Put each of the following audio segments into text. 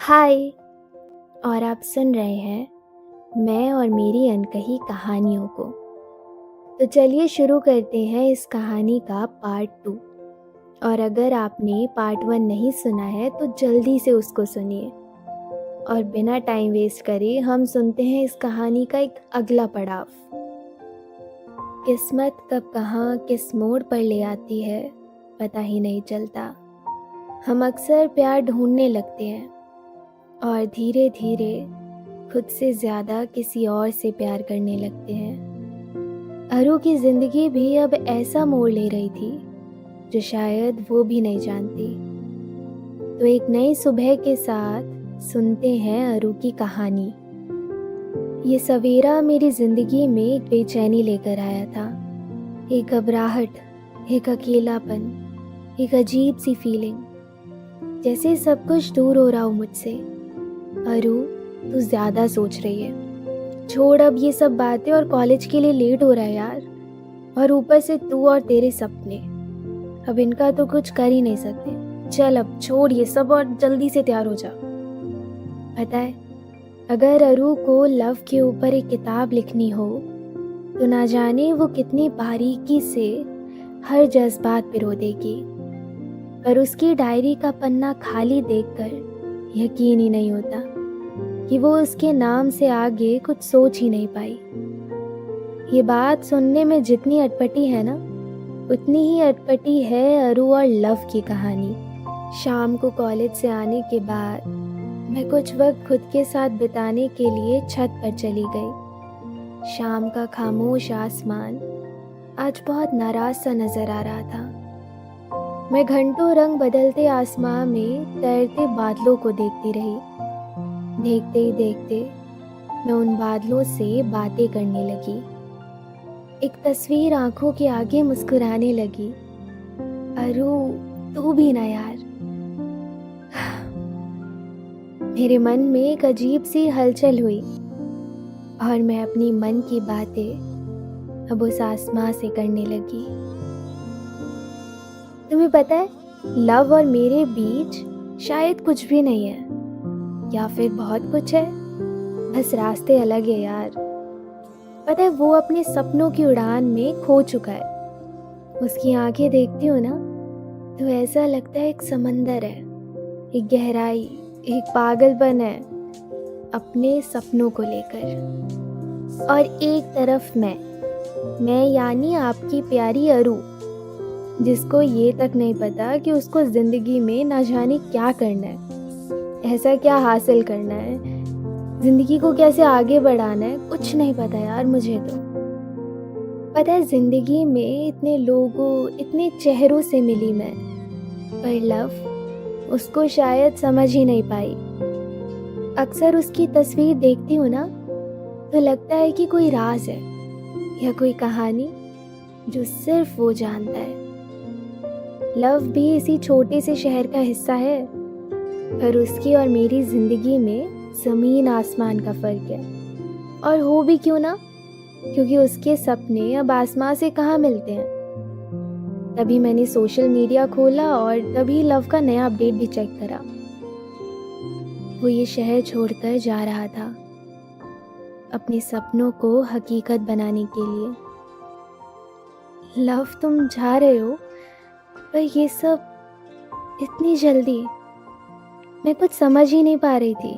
हाय। और आप सुन रहे हैं मैं और मेरी अनकही कहानियों को। तो चलिए शुरू करते हैं इस कहानी का पार्ट 2। और अगर आपने पार्ट 1 नहीं सुना है तो जल्दी से उसको सुनिए। और बिना टाइम वेस्ट करे हम सुनते हैं इस कहानी का एक अगला पड़ाव। किस्मत कब कहाँ किस मोड़ पर ले आती है पता ही नहीं चलता। हम अक्सर प्यार ढूंढने लगते हैं और धीरे धीरे खुद से ज़्यादा किसी और से प्यार करने लगते हैं। अरू की ज़िंदगी भी अब ऐसा मोड़ ले रही थी जो शायद वो भी नहीं जानती। तो एक नई सुबह के साथ सुनते हैं अरू की कहानी। ये सवेरा मेरी ज़िंदगी में एक बेचैनी लेकर आया था, एक घबराहट, एक अकेलापन, एक अजीब सी फीलिंग, जैसे सब कुछ दूर हो रहा हो मुझसे। अरू, तू ज़्यादा सोच रही है। छोड़ अब ये सब बातें और कॉलेज के लिए लेट हो रहा है यार। और ऊपर से तू और तेरे सपने, अब इनका तो कुछ कर ही नहीं सकते। चल अब छोड़ ये सब और जल्दी से तैयार हो जा। पता है, अगर अरू को लव के ऊपर एक किताब लिखनी हो तो ना जाने वो कितनी बारीकी से हर जज्बात पिरो देगी। पर उसकी डायरी का पन्ना खाली देखकर यकीन ही नहीं होता कि वो उसके नाम से आगे कुछ सोच ही नहीं पाई। ये बात सुनने में जितनी अटपटी है ना, उतनी ही अटपटी है अरू और लव की कहानी। शाम को कॉलेज से आने के बाद मैं कुछ वक्त खुद के साथ बिताने के लिए छत पर चली गई। शाम का खामोश आसमान आज बहुत नाराज सा नजर आ रहा था। मैं घंटों रंग बदलते आसमां में तैरते बादलों को देखती रही। देखते ही देखते मैं उन बादलों से बातें करने लगी। एक तस्वीर आंखों के आगे मुस्कुराने लगी। अरू, तू भी ना यार। मेरे मन में एक अजीब सी हलचल हुई और मैं अपनी मन की बातें अब उस आसमां से करने लगी। तुम्हें पता है, लव और मेरे बीच शायद कुछ भी नहीं है, या फिर बहुत कुछ है, बस रास्ते अलग है यार। पता है, वो अपने सपनों की उड़ान में खो चुका है। उसकी आंखें देखती हूँ ना तो ऐसा लगता है एक समंदर है, एक गहराई, एक पागलपन है अपने सपनों को लेकर। और एक तरफ मैं यानी आपकी प्यारी अरू, जिसको ये तक नहीं पता कि उसको ज़िंदगी में ना जाने क्या करना है, ऐसा क्या हासिल करना है, ज़िंदगी को कैसे आगे बढ़ाना है, कुछ नहीं पता यार मुझे तो। पता है, ज़िंदगी में इतने लोगों, इतने चेहरों से मिली मैं, पर लव उसको शायद समझ ही नहीं पाई। अक्सर उसकी तस्वीर देखती हूँ ना तो लगता है कि कोई राज है या कोई कहानी जो सिर्फ वो जानता है। लव भी इसी छोटे से शहर का हिस्सा है, पर उसकी और मेरी जिंदगी में ज़मीन आसमान का फ़र्क है। और हो भी क्यों ना, क्योंकि उसके सपने अब आसमां से कहाँ मिलते हैं। तभी मैंने सोशल मीडिया खोला और तभी लव का नया अपडेट भी चेक करा। वो ये शहर छोड़कर जा रहा था अपने सपनों को हकीकत बनाने के लिए। लव, तुम जा रहे हो, पर ये सब इतनी जल्दी, मैं कुछ समझ ही नहीं पा रही थी।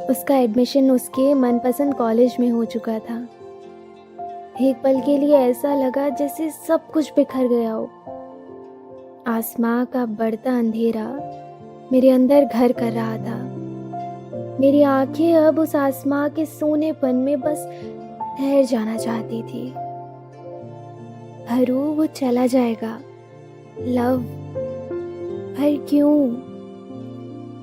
उसका एडमिशन उसके मनपसंद कॉलेज में हो चुका था। एक पल के लिए ऐसा लगा जैसे सब कुछ बिखर गया हो। आसमां का बढ़ता अंधेरा मेरे अंदर घर कर रहा था। मेरी आंखें अब उस आसमां के सोनेपन में बस ठहर जाना चाहती थी। अरू, वो चला जाएगा। लव, पर क्यों?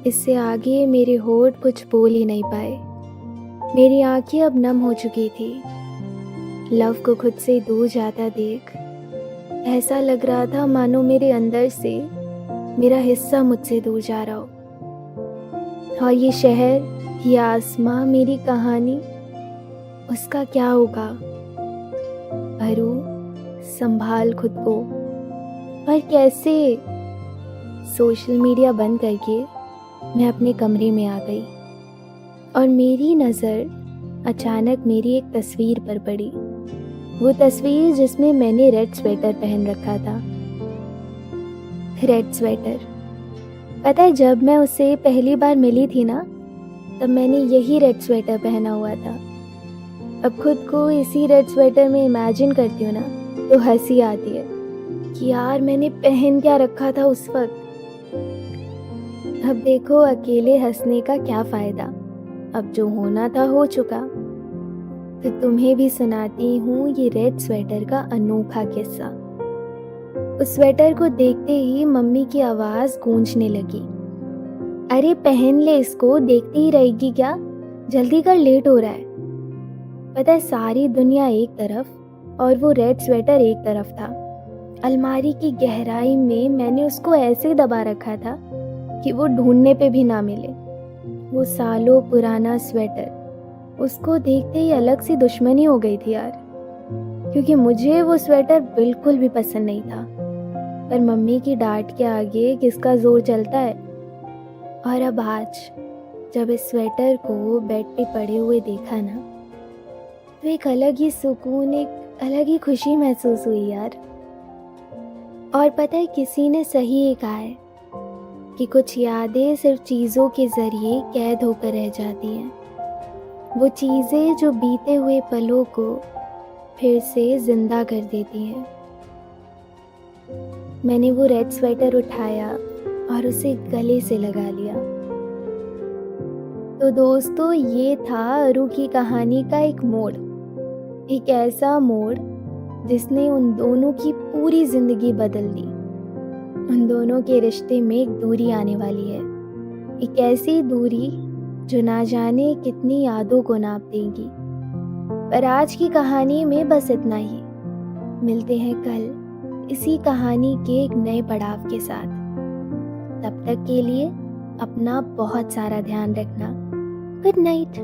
इससे आगे मेरे होठ कुछ बोल ही नहीं पाए। मेरी आंखें अब नम हो चुकी थी। लव को खुद से दूर जाता देख ऐसा लग रहा था मानो मेरे अंदर से मेरा हिस्सा मुझसे दूर जा रहा हो। और ये शहर, ये आसमां, मेरी कहानी, उसका क्या होगा? अरू, संभाल खुद को। पर कैसे? सोशल मीडिया बंद करके मैं अपने कमरे में आ गई और मेरी नज़र अचानक मेरी एक तस्वीर पर पड़ी। वो तस्वीर जिसमें मैंने रेड स्वेटर पहन रखा था। Red sweater. पता है, जब मैं उससे पहली बार मिली थी ना, तब मैंने यही रेड स्वेटर पहना हुआ था। अब खुद को इसी रेड स्वेटर में इमेजिन करती हूँ ना, तो हंसी आती है कि यार मैंने पहन क्या रखा था उस वक्त। अब देखो, अकेले हंसने का क्या फ़ायदा, अब जो होना था हो चुका। तो तुम्हें भी सुनाती हूँ ये रेड स्वेटर का अनोखा किस्सा। उस स्वेटर को देखते ही मम्मी की आवाज़ गूंजने लगी, अरे पहन ले इसको, देखती ही रहेगी क्या, जल्दी कर, लेट हो रहा है। पता है, सारी दुनिया एक तरफ और वो रेड स्वेटर एक तरफ था। अलमारी की गहराई में मैंने उसको ऐसे दबा रखा था कि वो ढूंढने पे भी ना मिले। वो सालों पुराना स्वेटर, उसको देखते ही अलग सी दुश्मनी हो गई थी यार, क्योंकि मुझे वो स्वेटर बिल्कुल भी पसंद नहीं था। पर मम्मी की डांट के आगे किसका जोर चलता है। और अब आज जब इस स्वेटर को बेड पे पड़े हुए देखा ना, तो एक अलग ही सुकून, एक अलग ही खुशी महसूस हुई यार। और पता है, किसी ने सही ये कहा है कि कुछ यादें सिर्फ चीज़ों के ज़रिए कैद होकर रह जाती हैं। वो चीज़ें जो बीते हुए पलों को फिर से ज़िंदा कर देती हैं। मैंने वो रेड स्वेटर उठाया और उसे गले से लगा लिया। तो दोस्तों, ये था अरु की कहानी का एक मोड़, एक ऐसा मोड़ जिसने उन दोनों की पूरी ज़िंदगी बदल दी। उन दोनों के रिश्ते में एक दूरी आने वाली है, एक ऐसी दूरी जो ना जाने कितनी यादों को नाप देगी। पर आज की कहानी में बस इतना ही। मिलते हैं कल इसी कहानी के एक नए पड़ाव के साथ। तब तक के लिए अपना बहुत सारा ध्यान रखना। Good night.